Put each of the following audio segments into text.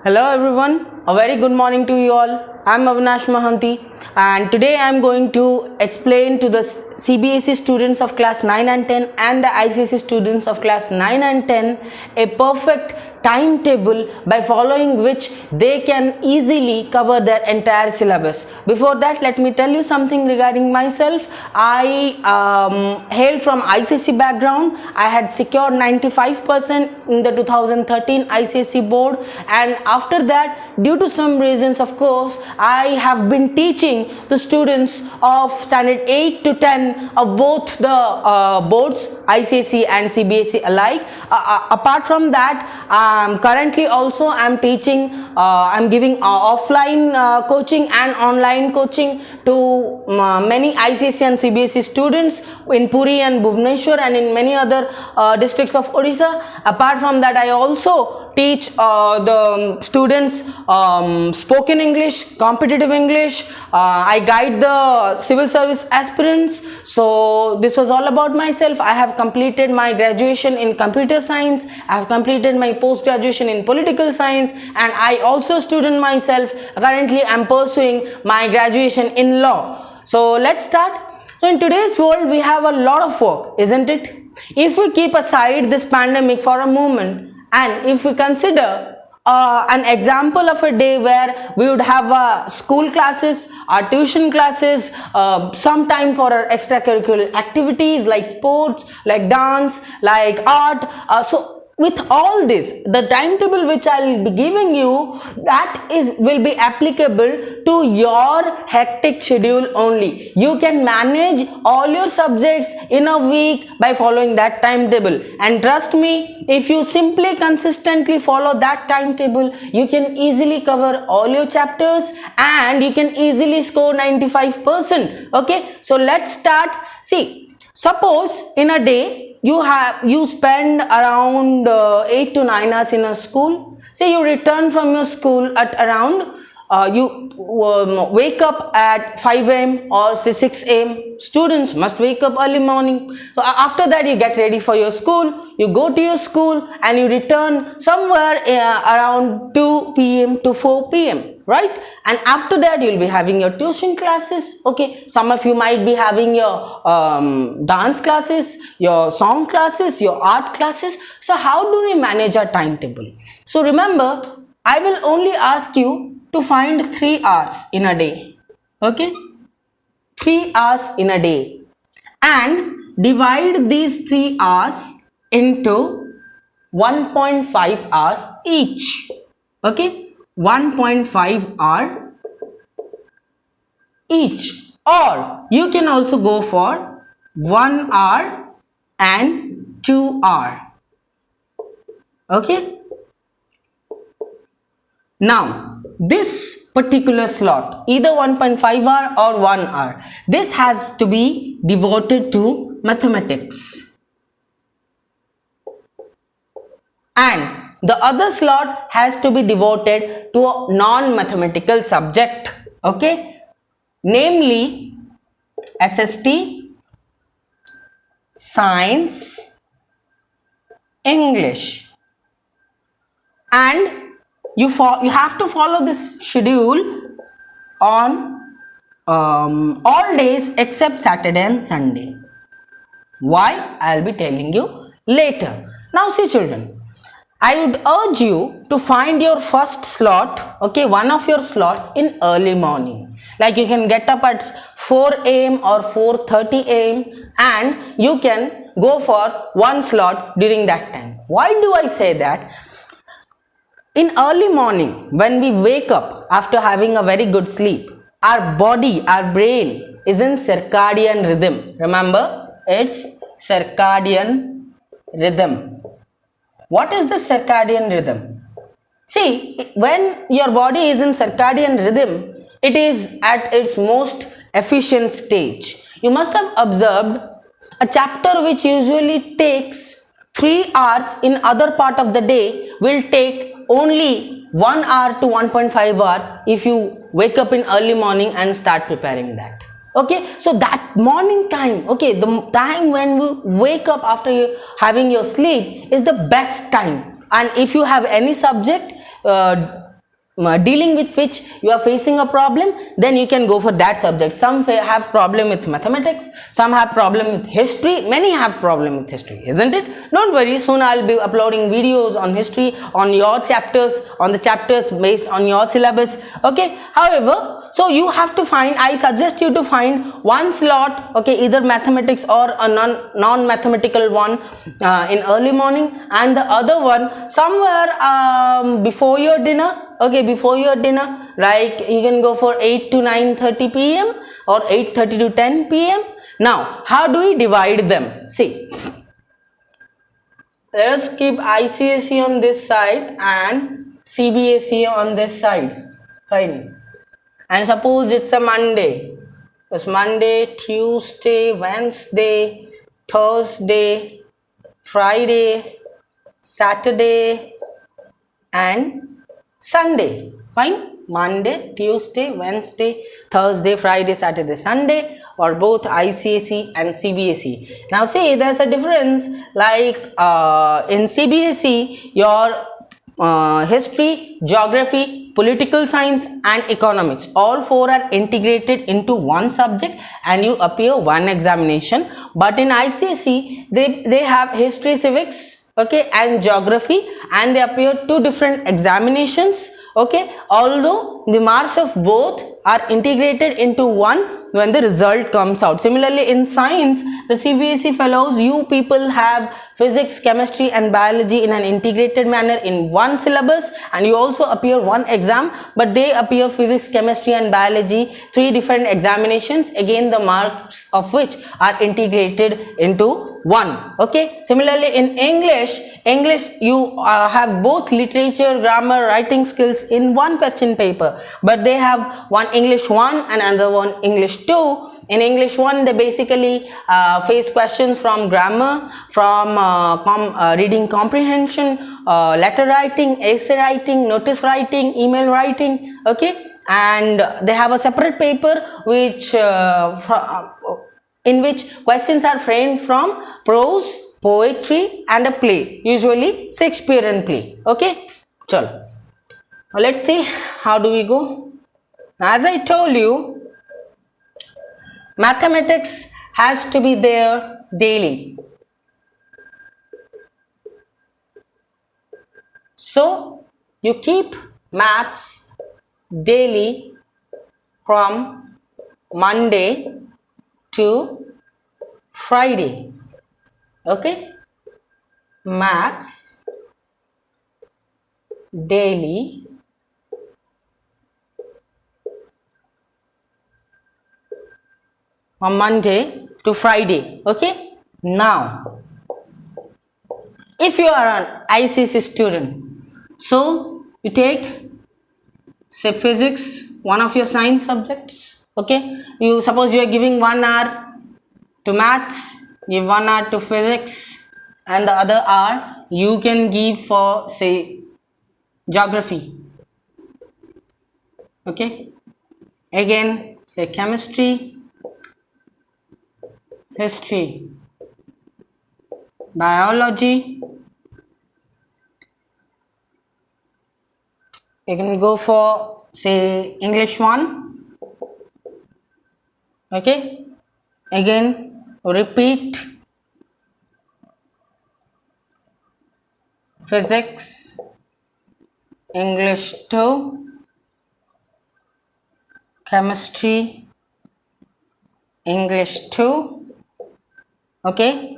Hello everyone, a very good morning to you all. I am Avinash Mahanti and today I am going to explain to the CBSE students of class 9 and 10 and the ICSE students of class 9 and 10 a perfect timetable by following which they can easily cover their entire syllabus. Before that, let me tell you something regarding myself. I hail from ICSE background. I had secured 95% in the 2013 ICSE board, and after that, due to some reasons, of course, I have been teaching the students of standard 8 to 10 of both the boards, ICSE and CBSE alike. Apart from that, currently also I am teaching, I am giving offline coaching and online coaching to many ICSE and CBSE students in Puri and Bhubaneswar and in many other districts of Odisha. Apart from that, I also teach the students spoken English, competitive English. I guide the civil service aspirants. So this was all about myself. I have completed my graduation in computer science. I have completed my post graduation in political science, and I also student myself. Currently I am pursuing my graduation in law. So let's start. So in today's world we have a lot of work, isn't it? If we keep aside this pandemic for a moment, and if we consider an example of a day where we would have school classes, our tuition classes, some time for our extracurricular activities like sports, like dance, like art. So with all this, the timetable which I will be giving you, that will be applicable to your hectic schedule only. You can manage all your subjects in a week by following that timetable, and trust me, if you simply consistently follow that timetable, you can easily cover all your chapters and you can easily score 95%. Okay, so let's start. See, suppose in a day you spend around 8 to 9 hours in a school. Say you return from your school at around you wake up at 5 a.m. or say 6 a.m. Students must wake up early morning. So after that you get ready for your school, you go to your school and you return somewhere around 2 p.m. to 4 p.m. right? And after that you'll be having your tuition classes. Okay, some of you might be having your dance classes, your song classes, your art classes. So how do we manage our timetable? So remember, I will only ask you to find 3 hours in a day. Okay, 3 hours in a day, and divide these 3 hours into 1.5 hours each. Okay, 1.5 hour each, or you can also go for 1 hour and 2 hour. Okay, now this particular slot, either 1.5 hour or 1 hour, this has to be devoted to mathematics, and the other slot has to be devoted to a non-mathematical subject. Okay, namely SST, science, English, and you have to follow this schedule on all days except Saturday and Sunday. Why? I'll be telling you later. Now see children, I would urge you to find your first slot, okay, one of your slots in early morning. Like you can get up at 4 a.m. or 4:30 a.m. and you can go for one slot during that time. Why do I say that? In early morning, when we wake up after having a very good sleep, our body, our brain is in circadian rhythm. Remember, it's circadian rhythm. What is the circadian rhythm? See, when your body is in circadian rhythm, it is at its most efficient stage. You must have observed a chapter which usually takes 3 hours in other part of the day will take only 1 hour to 1.5 hour if you wake up in early morning and start preparing that. Okay, so that morning time, okay, the time when we wake up after having your sleep is the best time. And if you have any subject dealing with which you are facing a problem, then you can go for that subject. Some have problem with mathematics, some have problem with history, many have problem with history, isn't it? Don't worry, soon I'll be uploading videos on history, on your chapters, on the chapters based on your syllabus. Okay, however, so you have to find, I suggest you to find one slot, okay, either mathematics or a non-mathematical one in early morning, and the other one somewhere before your dinner. Okay, before your dinner, like you can go for 8 to 9:30 p.m. or 8:30 to 10 p.m. Now, how do we divide them? See, let us keep ICSE on this side and CBSE on this side. Fine. And suppose it's a Monday. It's Monday, Tuesday, Wednesday, Thursday, Friday, Saturday, and Sunday. Fine. Monday, Tuesday, Wednesday, Thursday, Friday, Saturday, Sunday, or both ICSE and CBSE. Now see, there's a difference, like in CBSE, your history, geography, political science and economics, all four are integrated into one subject and you appear one examination. But in ICSE, they have history, civics, okay, and geography, and they appear two different examinations. Okay, although the marks of both are integrated into one when the result comes out. Similarly, in science, the CBSE fellows, you people have physics, chemistry and biology in an integrated manner in one syllabus, and you also appear one exam, but they appear physics, chemistry and biology, three different examinations, again the marks of which are integrated into one. Okay, similarly in English you have both literature, grammar, writing skills in one question paper, but they have one English 1 and another one English 2. In English 1, they basically face questions from grammar, from reading comprehension, letter writing, essay writing, notice writing, email writing. Okay, and they have a separate paper which in which questions are framed from prose, poetry and a play, usually Shakespearean play. Okay, chalo. Now let's see how do we go. Now, as I told you, mathematics has to be there daily. So you keep maths daily from Monday to Friday. Okay, maths daily from Monday to Friday. Okay, now if you are an ICSE student, so you take, say, physics, one of your science subjects. Okay, you suppose you are giving 1 hour to maths, give 1 hour to physics, and the other hour you can give for, say, geography. Okay, again, say, chemistry, history, biology. You can go for, say, English 1. Okay, again repeat physics, English 2, chemistry, English 2. Okay,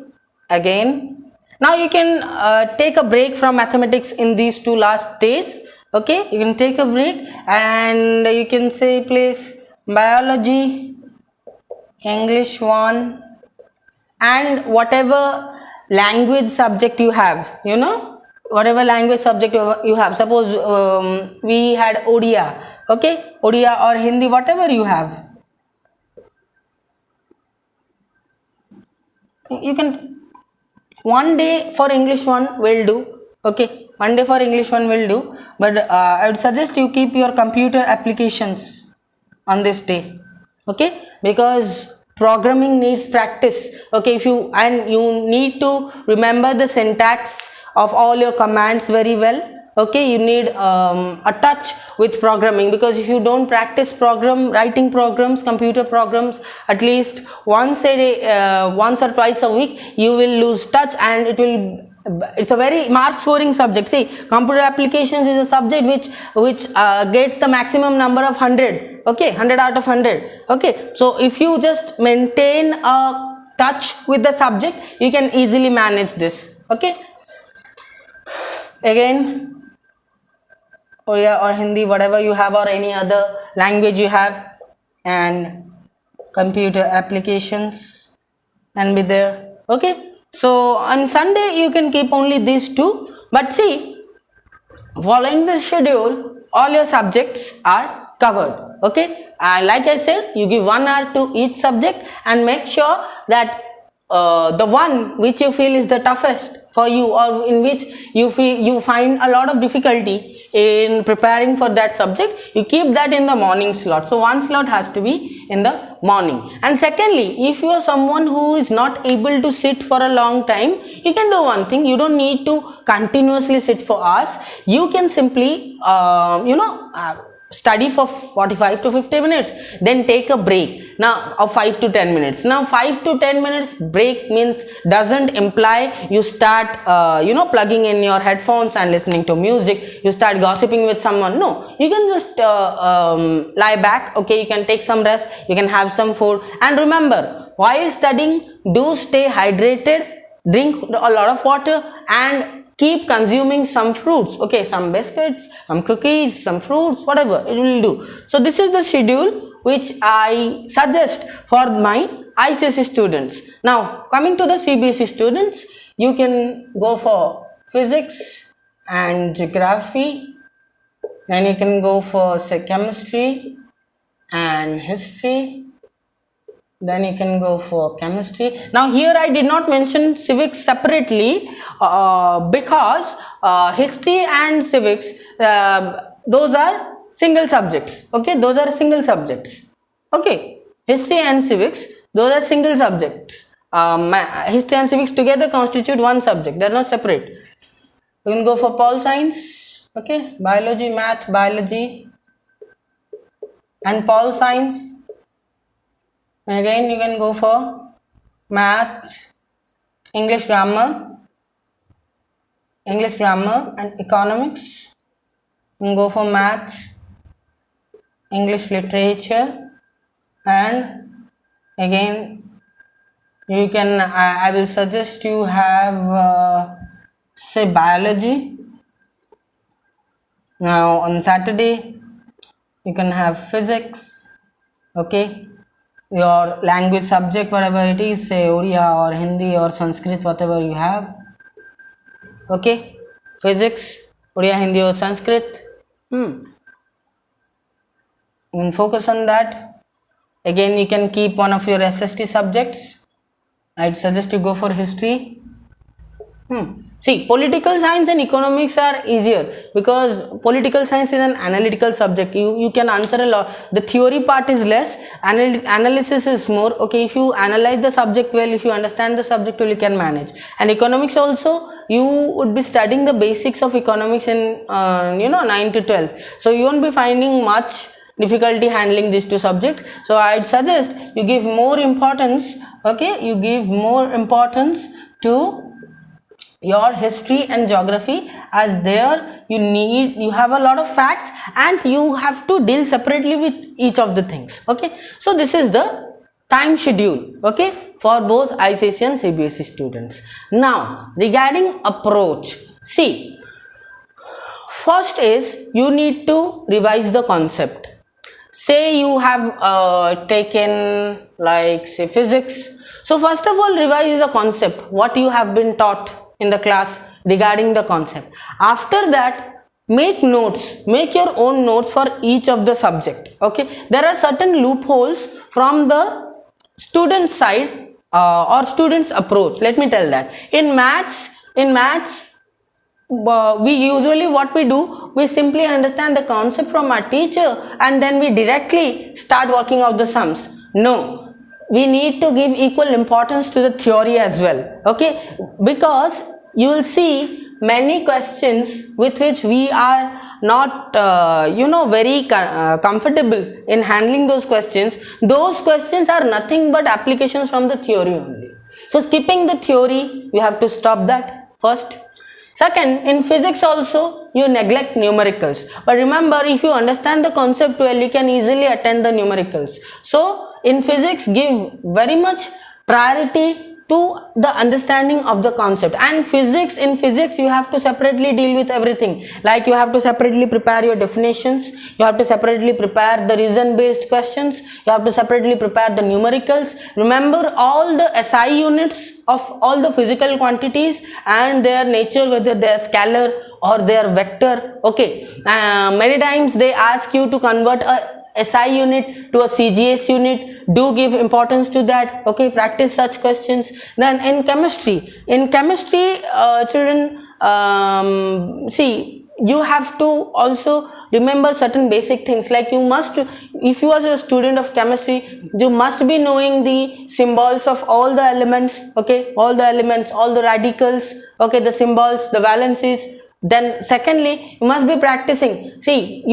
again. Now you can take a break from mathematics in these two last days. Okay, you can take a break and you can say, place biology, English 1, and whatever language subject you have, you know, whatever language subject you have. Suppose we had Odia. Okay, Odia or Hindi, whatever you have, you can, one day for English 1 will do. Okay, one day for English 1 will do, but I would suggest you keep your computer applications on this day. Okay, because programming needs practice. Okay, if you, and you need to remember the syntax of all your commands very well. Okay, you need a touch with programming, because if you don't practice writing programs, computer programs, at least once a day, once or twice a week, you will lose touch, and it's a very mark scoring subject. See, computer applications is a subject which gets the maximum number of 100. Okay, 100 out of 100. Okay, so if you just maintain a touch with the subject, you can easily manage this. Okay, again, Oriya or Hindi, whatever you have, or any other language you have, and computer applications and be there. Okay, so on Sunday you can keep only these two, but see, following this schedule, all your subjects are covered. Okay, like I said, you give 1 hour to each subject, and make sure that the one which you feel is the toughest for you, or in which you find a lot of difficulty in preparing for that subject, you keep that in the morning slot. So one slot has to be in the morning. And secondly, if you are someone who is not able to sit for a long time, you can do one thing. You don't need to continuously sit for hours. You can simply study for 45 to 50 minutes, then take a break now of 5 to 10 minutes. Now 5 to 10 minutes break doesn't imply you start plugging in your headphones and listening to music, you start gossiping with someone. No, you can just lie back. Okay, you can take some rest, you can have some food, and remember, while studying, do stay hydrated, drink a lot of water, and keep consuming some fruits. Okay, some biscuits, some cookies, some fruits, whatever it will do. So this is the schedule which I suggest for my ICSE students. Now coming to the CBSE students, you can go for physics and geography, then you can go for say chemistry and history, then you can go for chemistry. Now here I did not mention civics separately because history and civics, those are single subjects. Okay, those are single subjects. Okay, history and civics, those are single subjects. History and civics together constitute one subject, they are not separate. You can go for pol science. Okay, biology, math, biology and pol science. And again, you can go for math, English grammar and economics. You can go for math, English literature, and again you can, I will suggest you have say biology. Now on Saturday you can have physics. Okay, your language subject, whatever it is, say Oriya or Hindi or Sanskrit, whatever you have. Okay, physics, Oriya, Hindi or Sanskrit. You can focus on that. Again, you can keep one of your SST subjects. I'd suggest you go for history. See, political science and economics are easier because political science is an analytical subject. You can answer a lot. The theory part is less, analysis is more. Okay, if you analyze the subject well, if you understand the subject well, you can manage. And economics also, you would be studying the basics of economics in 9 to 12. So you won't be finding much difficulty handling these two subjects. So I'd suggest you give more importance. Okay, you give more importance to your history and geography, as there you have a lot of facts and you have to deal separately with each of the things. Okay, so this is the time schedule, okay, for both ICSE and CBSE students. Now regarding approach, see, first is you need to revise the concept. Say you have taken like say physics, so first of all revise the concept, what you have been taught in the class regarding the concept. After that, make notes, make your own notes for each of the subject. Okay, there are certain loopholes from the student side or students approach. Let me tell that in maths we usually, what we do, we simply understand the concept from our teacher and then we directly start working out the sums. No, we need to give equal importance to the theory as well. Okay, because you will see many questions with which we are not very comfortable in handling those questions are nothing but applications from the theory only. So skipping the theory, you have to stop that first. Second, in physics also you neglect numericals, but remember, if you understand the concept well, you can easily attend the numericals. So in physics, give very much priority to the understanding of the concept. And in physics you have to separately deal with everything, like you have to separately prepare your definitions, you have to separately prepare the reason based questions, you have to separately prepare the numericals. Remember all the SI units of all the physical quantities and their nature, whether they are scalar or they are vector. Okay, many times they ask you to convert a SI unit to a CGS unit. Do give importance to that. Okay, practice such questions. Then in chemistry, children, see, you have to also remember certain basic things, like you must, if you are a student of chemistry, you must be knowing the symbols of all the elements. Okay, all the elements, all the radicals, okay, the symbols, the valencies. Then secondly, you must be practicing. See,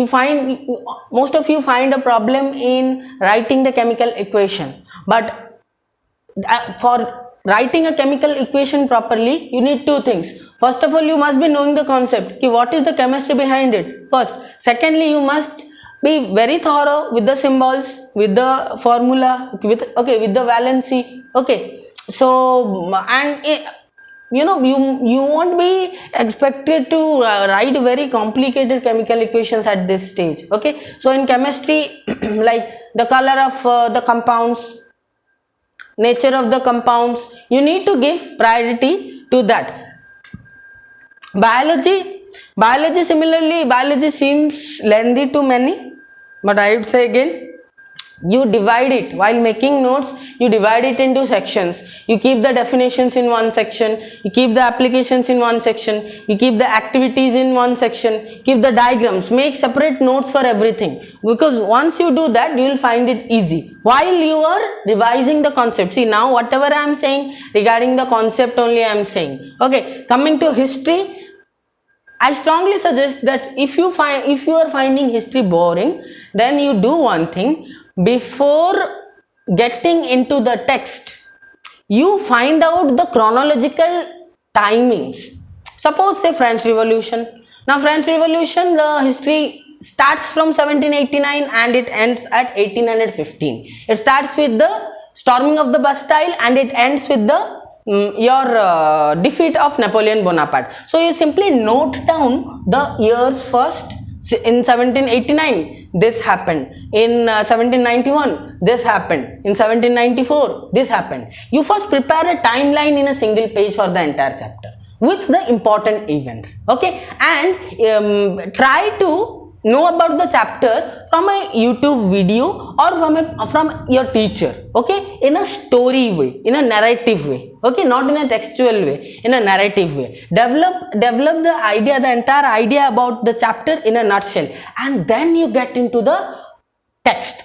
most of you find a problem in writing the chemical equation, but for writing a chemical equation properly, you need two things. First of all, you must be knowing the concept. Okay, what is the chemistry behind it? First. Secondly, you must be very thorough with the symbols, with the formula, with the valency. Okay, so and you won't be expected to write very complicated chemical equations at this stage. Okay, so in chemistry, like the color of the compounds, nature of the compounds, you need to give priority to that. Biology similarly, biology seems lengthy to many, but I would say again, you divide it while making notes. You divide it into sections. You keep the definitions in one section, you keep the applications in one section, you keep the activities in one section, keep the diagrams, make separate notes for everything, because once you do that, you will find it easy while you are revising the concept. See, now whatever I am saying regarding the concept only I am saying. Okay, coming to history, I strongly suggest that if you are finding history boring, then you do one thing. Before getting into the text, you find out the chronological timings. Suppose say French Revolution. Now French Revolution, the history starts from 1789 and it ends at 1815. It starts with the storming of the Bastille and it ends with the defeat of Napoleon Bonaparte. So you simply note down the years first. In 1789 this happened, in 1791 this happened, in 1794 this happened. You first prepare a timeline in a single page for the entire chapter with the important events. Okay, and try to know about the chapter from a YouTube video or from your teacher. Okay, in a story way, in a narrative way. Okay, not in a textual way, in a narrative way. Develop the entire idea about the chapter in a nutshell, and then you get into the text.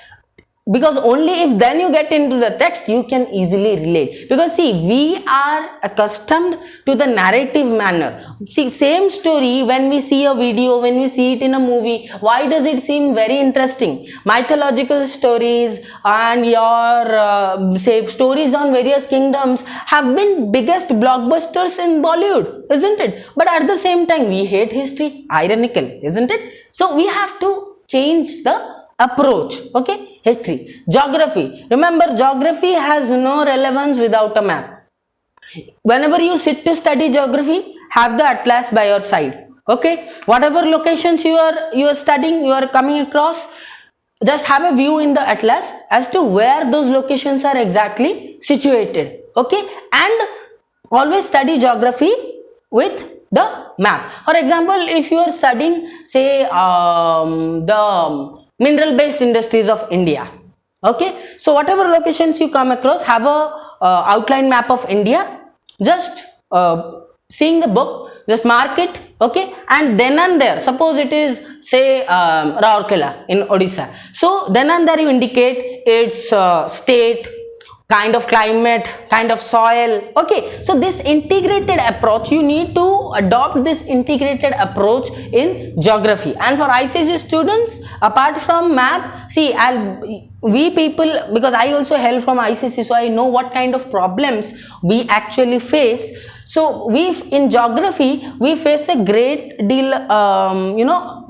Because only if then you get into the text, you can easily relate. Because see, we are accustomed to the narrative manner. See, same story, when we see a video, when we see it in a movie, why does it seem very interesting? Mythological stories and your say stories on various kingdoms have been biggest blockbusters in Bollywood, isn't it? But at the same time, we hate history. Ironical, isn't it? So we have to change the approach. Okay, history. Geography, remember, geography has no relevance without a map. Whenever you sit to study geography, have the atlas by your side. Okay, whatever locations you are studying, you are coming across, just have a view in the atlas as to where those locations are exactly situated. Okay, and always study geography with the map. For example, if you are studying say the mineral based industries of India, okay, so whatever locations you come across, have a outline map of India. Just seeing the book, just mark it. Okay, and then and there, suppose it is say Rourkela in Odisha, so then and there you indicate its state, kind of climate, kind of soil. Okay, so this integrated approach, you need to adopt this integrated approach in geography. And for ICSE students, apart from map, see, we people, because I also hail from ICSE, so I know what kind of problems we actually face. So in geography, we face a great deal,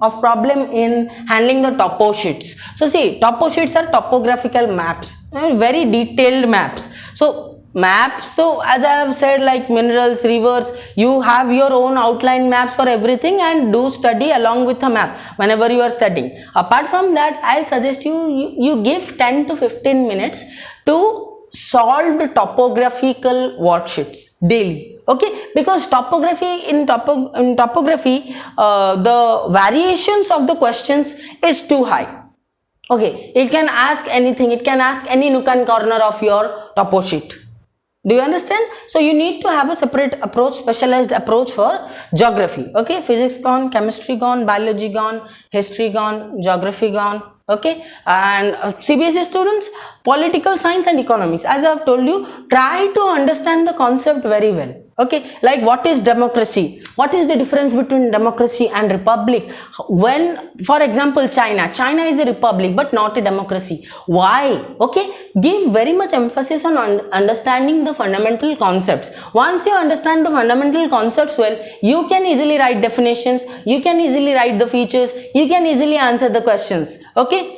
of problem in handling the topo sheets. So see, topo sheets are topographical maps, very detailed maps. So maps, so as I have said, like minerals, rivers, you have your own outline maps for everything, and do study along with a map whenever you are studying. Apart from that, I suggest you give 10 to 15 minutes to solve the topographical worksheets daily. Okay, because in topography, the variations of the questions is too high. Okay, it can ask anything, it can ask any nook and corner of your topo sheet. Do you understand? So you need to have a separate approach, specialized approach for geography. Okay, physics gone, chemistry gone, biology gone, history gone, geography gone. Okay, and CBSE students, political science and economics, as I have told you, try to understand the concept very well. Okay, like what is democracy, what is the difference between democracy and republic? When, for example, China is a republic but not a democracy. Why? Okay, give very much emphasis on understanding the fundamental concepts. Once you understand the fundamental concepts well, you can easily write definitions, you can easily write the features, you can easily answer the questions. Okay,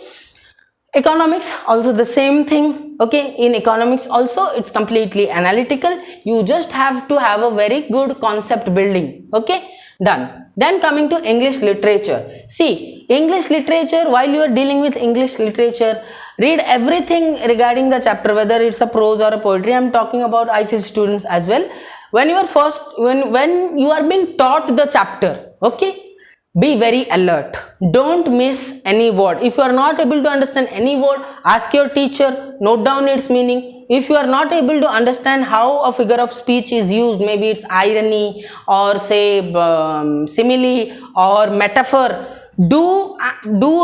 economics also the same thing. Okay, in economics also it's completely analytical. You just have to have a very good concept building. Okay, done. Then coming to English literature. See, English literature, while you are dealing with English literature, read everything regarding the chapter, whether it's a prose or a poetry. I'm talking about ICSE students as well. When you are when you are being taught the chapter, okay, be very alert. Don't miss any word. If you are not able to understand any word, ask your teacher, note down its meaning. If you are not able to understand how a figure of speech is used, maybe it's irony or say simile or metaphor, do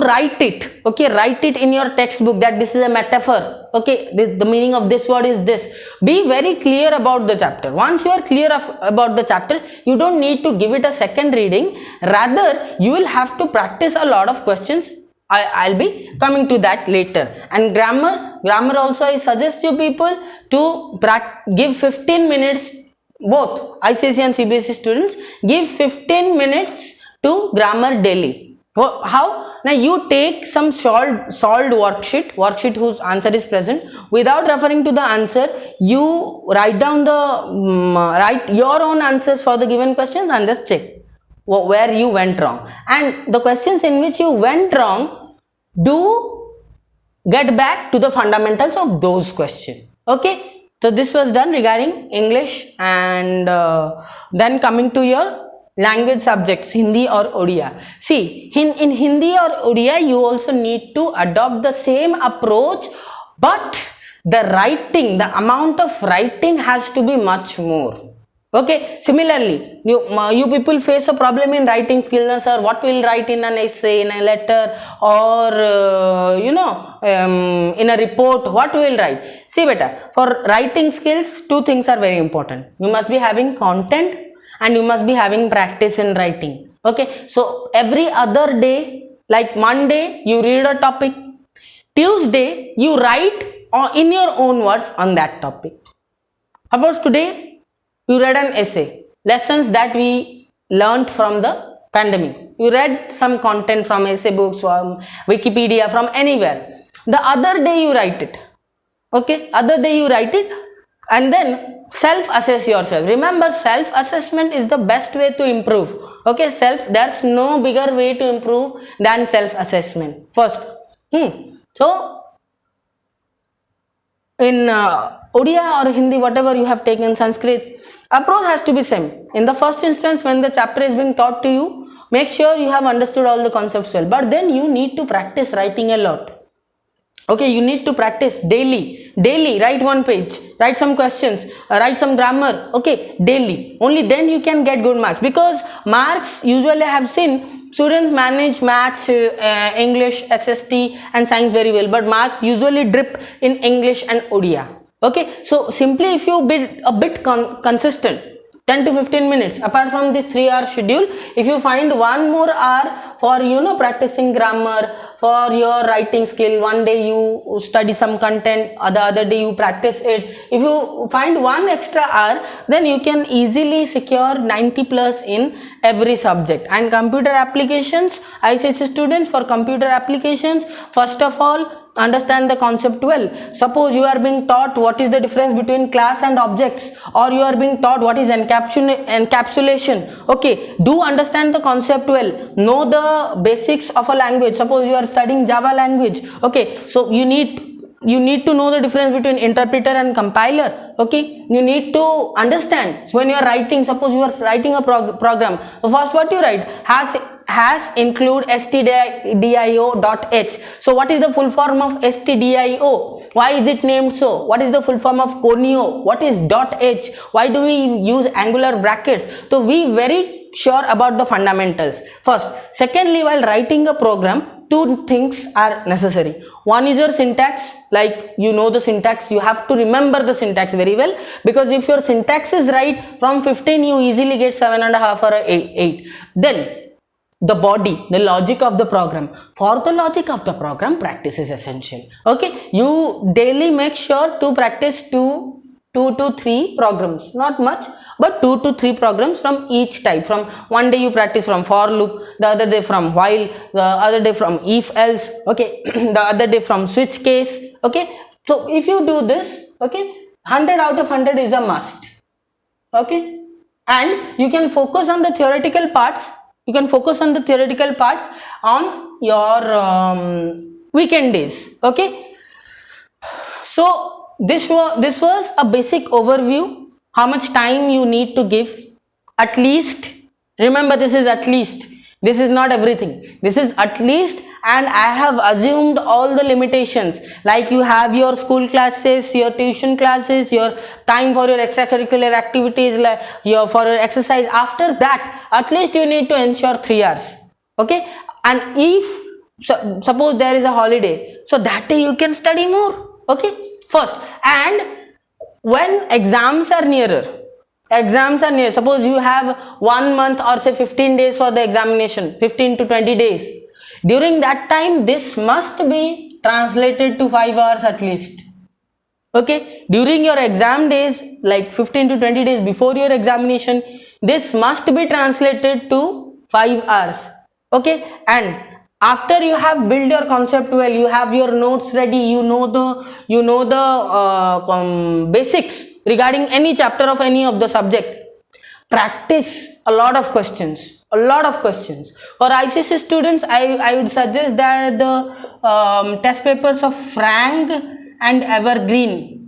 write it. Okay, write it in your textbook that this is a metaphor. Okay, the meaning of this word is this. Be very clear about the chapter. Once you are clear about the chapter, you don't need to give it a second reading. Rather, you will have to practice a lot of questions. I'll be coming to that later. And grammar also, I suggest you people to give 15 minutes, both ICSE and CBSE students, give 15 minutes to grammar daily. How? Now you take some solved worksheet whose answer is present. Without referring to the answer, you write down write your own answers for the given questions and just check where you went wrong. And the questions in which you went wrong, do get back to the fundamentals of those questions. Okay, so this was done regarding English. And then coming to your language subjects, Hindi or Odia. See, in Hindi or Odia, you also need to adopt the same approach, but the amount of writing has to be much more. Okay, similarly, you people face a problem in writing skills, sir. What will write in an essay, in a letter, or in a report? What will write? See, beta, for writing skills, two things are very important. You must be having content, and you must be having practice in writing. Okay, so every other day, like Monday, you read a topic. Tuesday, you write in your own words on that topic. Suppose today, you read an essay, lessons that we learnt from the pandemic. You read some content from essay books, from Wikipedia, from anywhere. The other day, you write it. Okay, other day you write it, and then self-assess yourself. Remember, self-assessment is the best way to improve. Okay, there's no bigger way to improve than self-assessment. First, so in Odia or Hindi, whatever you have taken, Sanskrit, approach has to be same. In the first instance, when the chapter is being taught to you, make sure you have understood all the concepts well. But then you need to practice writing a lot. Okay, you need to practice daily, write one page, write some questions, write some grammar, okay, daily. Only then you can get good marks, because marks, usually I have seen students manage maths, English, SST and science very well, but marks usually drip in English and Odia. Okay, so simply if you be a bit consistent, 10 to 15 minutes apart from this 3 hour schedule, if you find one more hour for practicing grammar, for your writing skill, one day you study some content, the other day you practice it, if you find one extra hour, then you can easily secure 90 plus in every subject. And computer applications, ICSE students, for computer applications, first of all, understand the concept well. Suppose you are being taught what is the difference between class and objects, or you are being taught what is encapsulation. Okay, do understand the concept well, know the basics of a language. Suppose you are studying Java language, okay, so you need to know the difference between interpreter and compiler. Okay, you need to understand. So when you are writing, suppose you are writing a program, so first what you write has include stdio.h. So what is the full form of stdio? Why is it named so? What is the full form of conio? What is .h? Why do we use angular brackets? So we very sure about the fundamentals first. Secondly, while writing a program, two things are necessary. One is your syntax, like the syntax, you have to remember the syntax very well, because if your syntax is right, from 15 you easily get 7.5 or 8. Then the body, the logic of the program. For the logic of the program, practice is essential. Okay, you daily make sure to practice 2 to 3 programs, not much, but 2 to 3 programs from each type. From one day you practice from for loop, the other day from while, the other day from if else, okay, the other day from switch case. Okay, so if you do this, okay, 100 out of 100 is a must. Okay, and you can focus on the theoretical parts. You can focus on the theoretical parts on your weekend days. Okay, so this was a basic overview. How much time you need to give? At least, remember, this is at least. This is not everything. This is at least, and I have assumed all the limitations, like you have your school classes, your tuition classes, your time for your extracurricular activities, like for your exercise. After that, at least you need to ensure 3 hours. Okay, and if suppose there is a holiday, so that day you can study more. Okay, first. And when exams are nearer, suppose you have 1 month or say 15 days for the examination, 15 to 20 days. During that time, this must be translated to 5 hours at least. Okay, during your exam days, like 15 to 20 days before your examination, this must be translated to 5 hours. Okay, and after you have built your concept well, you have your notes ready, you know the basics regarding any chapter of any of the subject, practice a lot of questions. For ICSE students, I would suggest that the test papers of Frank and Evergreen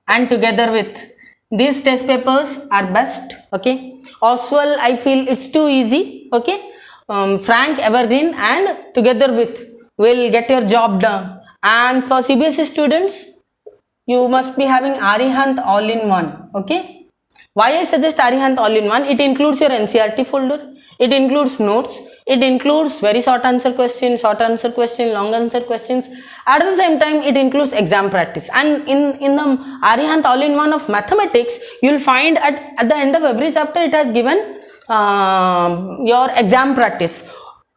and Together With, these test papers are best. Okay, Oswald, I feel it's too easy. Okay, Frank, Evergreen and Together With will get your job done. And for CBSE students, you must be having Arihant all-in-one. Okay, why I suggest Arihant all-in-one? It includes your NCERT folder, it includes notes, it includes very short answer questions, long answer questions. At the same time, it includes exam practice. And in the Arihant all-in-one of mathematics, you will find at the end of every chapter, it has given your exam practice,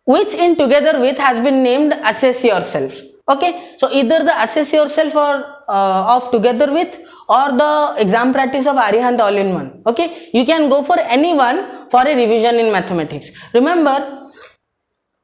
which in Together With has been named Assess Yourself. Okay, so either the Assess Yourself or of Together With, or the exam practice of Arihant all-in-one. Okay, you can go for any one for a revision in mathematics. Remember,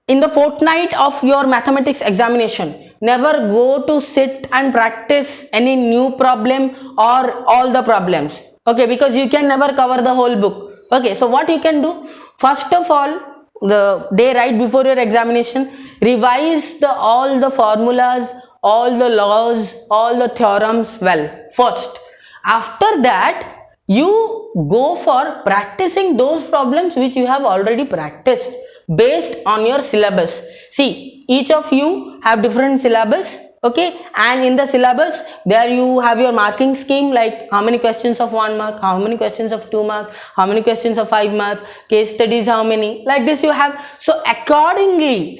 in the fortnight of your mathematics examination, never go to sit and practice any new problem or all the problems. Okay, because you can never cover the whole book. Okay, so what you can do, first of all, the day right before your examination, revise all the formulas, all the laws, all the theorems well first. After that, you go for practicing those problems which you have already practiced based on your syllabus. See, each of you have different syllabus. Okay, and in the syllabus there you have your marking scheme, like how many questions of 1 mark, how many questions of 2 marks, how many questions of 5 marks, case studies how many, like this you have. So accordingly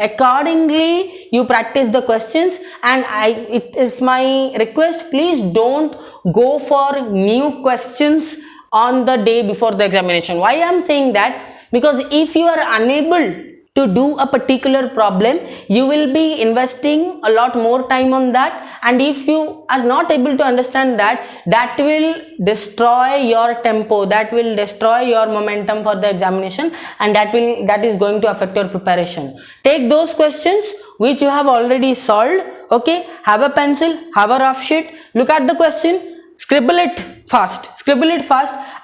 you practice the questions. And it is my request, please don't go for new questions on the day before the examination. Why I am saying that? Because if you are unable to do a particular problem, you will be investing a lot more time on that, and if you are not able to understand that, that will destroy your tempo, that will destroy your momentum for the examination, and that is going to affect your preparation. Take those questions which you have already solved. Okay, have a pencil, have a rough sheet, look at the question, scribble it fast,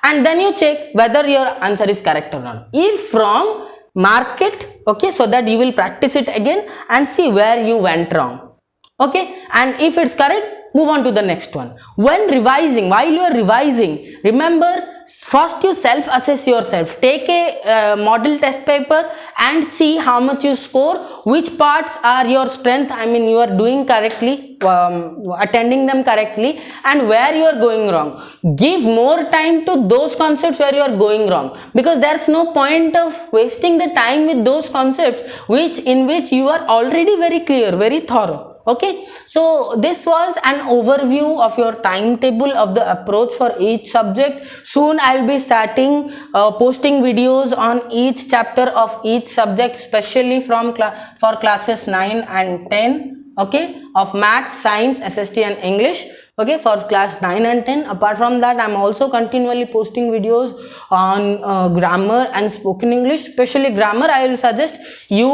and then you check whether your answer is correct or not. If wrong, mark it. Okay, so that you will practice it again and see where you went wrong. Okay, and if it's correct, move on to the next one. When revising, while you are revising, remember, first you self assess yourself. Take a model test paper and see how much you score, which parts are your strength, I mean you are doing correctly, attending them correctly, and where you are going wrong. Give more time to those concepts where you are going wrong, because there's no point of wasting the time with those concepts in which you are already very clear, very thorough. Okay, so this was an overview of your timetable of the approach for each subject. Soon I'll be starting posting videos on each chapter of each subject, especially for classes 9 and 10. Okay, of maths, science, SST and English. Okay, for class 9 and 10. Apart from that, I'm also continually posting videos on grammar and spoken English. Especially grammar, I will suggest you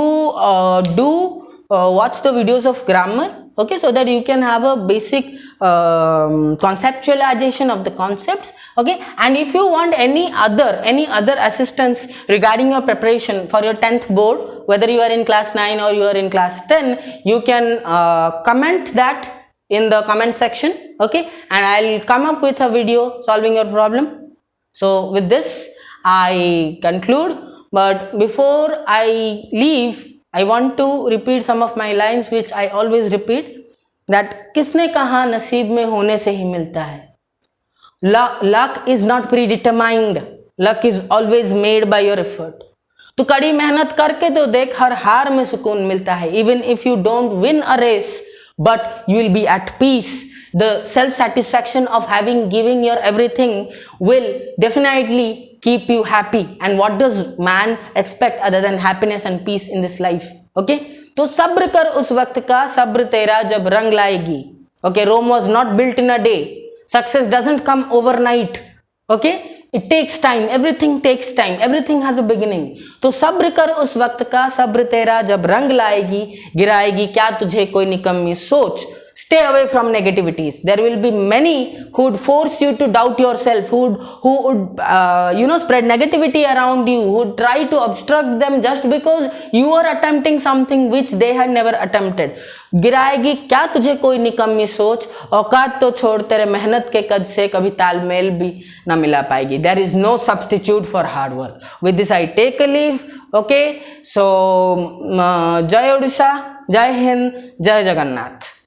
watch the videos of grammar, okay, so that you can have a basic conceptualization of the concepts. Okay, and if you want any other assistance regarding your preparation for your 10th board, whether you are in class 9 or you are in class 10, you can comment that in the comment section. Okay, and I'll come up with a video solving your problem. So with this I conclude, but before I leave, I want to repeat some of my lines which I always repeat, that किसने कहा नसीब में होने से ही मिलता है. Luck is not predetermined. Luck is always made by your effort. तो कड़ी मेहनत करके तो देख, हर हार में सुकून मिलता है. Even if you don't win a race, but you will be at peace. The self-satisfaction of giving your everything will definitely keep you happy. And what does man expect other than happiness and peace in this life? Okay, तो सब्र कर उस वक्त का, सब्र तेरा जब रंग लाएगी. Okay, Rome was not built in a day. Success doesn't come overnight. Okay, it takes time, everything takes time, everything has a beginning. तो सब्र कर उस वक्त का, सब्र तेरा जब रंग लाएगी, गिराएगी क्या तुझे कोई निकम्मी सोच. Stay away from negativities. There will be many who would force you to doubt yourself, who would spread negativity around you, who would try to obstruct them just because you are attempting something which they had never attempted. गिराएगी क्या तुझे कोई निकम्मी सोच, औकात तो छोड़ तेरे मेहनत के कद से कभी तालमेल भी ना मिला पाएगी. There is no substitute for hard work. With this I take a leave. Okay, so जय ओडिशा, जय हिंद, जय जगन्नाथ.